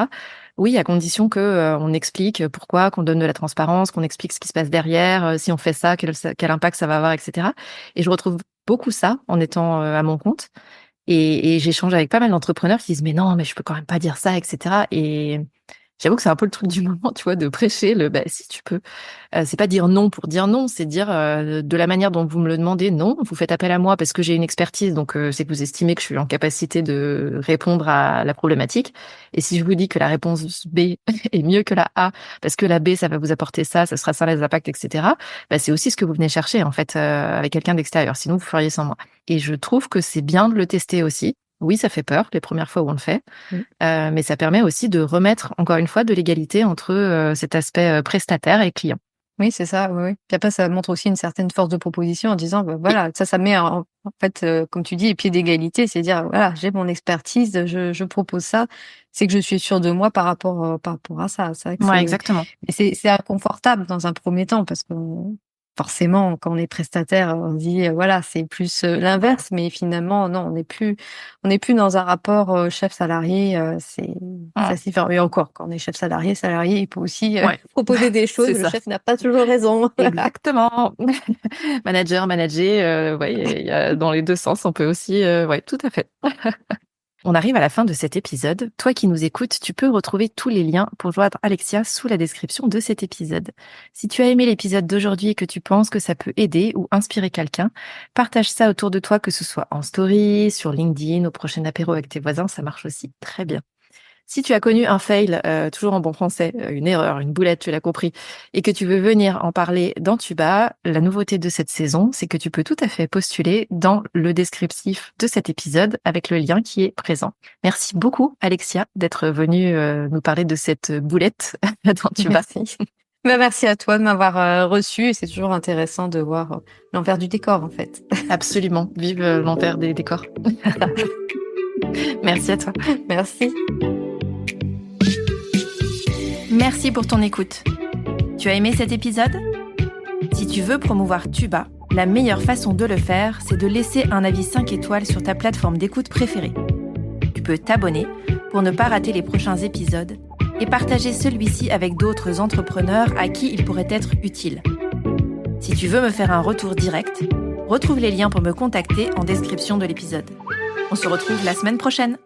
[SPEAKER 1] Oui, à condition que on explique pourquoi, qu'on donne de la transparence, qu'on explique ce qui se passe derrière, si on fait ça, quel impact ça va avoir, etc. Et je retrouve beaucoup ça en étant à mon compte. Et j'échange avec pas mal d'entrepreneurs qui disent mais non, mais je peux quand même pas dire ça, etc. Et j'avoue que c'est un peu le truc du moment, tu vois, de prêcher le bah si tu peux. C'est pas dire non, c'est dire de la manière dont vous me le demandez, non, vous faites appel à moi parce que j'ai une expertise, donc c'est que vous estimez que je suis en capacité de répondre à la problématique. Et si je vous dis que la réponse B est mieux que la A, parce que la B, ça va vous apporter ça, ça sera ça les impacts, etc. Bah, c'est aussi ce que vous venez chercher en fait avec quelqu'un d'extérieur. Sinon, vous feriez sans moi. Et je trouve que c'est bien de le tester aussi. Oui, ça fait peur les premières fois où on le fait,
[SPEAKER 2] Mmh.
[SPEAKER 1] mais ça permet aussi de remettre encore une fois de l'égalité entre cet aspect prestataire et client.
[SPEAKER 2] Oui, c'est ça, oui, oui. Puis après, ça montre aussi une certaine force de proposition en disant, bah,
[SPEAKER 1] Oui,
[SPEAKER 2] voilà, ça met en fait, comme tu dis, pied d'égalité, c'est dire, voilà, j'ai mon expertise, je propose ça, c'est que je suis sûre de moi par rapport à ça. C'est vrai que
[SPEAKER 1] ouais, exactement.
[SPEAKER 2] c'est inconfortable dans un premier temps parce que forcément, quand on est prestataire, on dit, voilà, c'est plus l'inverse, mais finalement, non, on n'est plus dans un rapport chef salarié, c'est
[SPEAKER 1] Mmh.
[SPEAKER 2] assez différent. Et encore, quand on est chef salarié, il peut aussi
[SPEAKER 1] Ouais,
[SPEAKER 2] proposer des choses.
[SPEAKER 1] c'est
[SPEAKER 2] Le
[SPEAKER 1] ça.
[SPEAKER 2] chef n'a pas toujours raison.
[SPEAKER 1] Exactement. Manager, manager, ouais, il y a dans les deux sens, on peut aussi, ouais, tout à fait. On arrive à la fin de cet épisode. Toi qui nous écoutes, tu peux retrouver tous les liens pour joindre Alexia sous la description de cet épisode. Si tu as aimé l'épisode d'aujourd'hui et que tu penses que ça peut aider ou inspirer quelqu'un, partage ça autour de toi, que ce soit en story, sur LinkedIn, au prochain apéro avec tes voisins, ça marche aussi très bien. Si tu as connu un fail, toujours en bon français, une erreur, une boulette, tu l'as compris, et que tu veux venir en parler dans Tuba, la nouveauté de cette saison, c'est que tu peux tout à fait postuler dans le descriptif de cet épisode avec le lien qui est présent. Merci beaucoup, Alexia, d'être venue nous parler de cette boulette dans Tuba.
[SPEAKER 2] Merci. Merci à toi de m'avoir reçu. C'est toujours intéressant de voir l'envers du décor, en fait.
[SPEAKER 1] Absolument. Vive l'envers des décors. Merci à toi.
[SPEAKER 2] Merci.
[SPEAKER 1] Merci pour ton écoute. Tu as aimé cet épisode ? Si tu veux promouvoir Tuba, la meilleure façon de le faire, c'est de laisser un avis 5 étoiles sur ta plateforme d'écoute préférée. Tu peux t'abonner pour ne pas rater les prochains épisodes et partager celui-ci avec d'autres entrepreneurs à qui il pourrait être utile. Si tu veux me faire un retour direct, retrouve les liens pour me contacter en description de l'épisode. On se retrouve la semaine prochaine.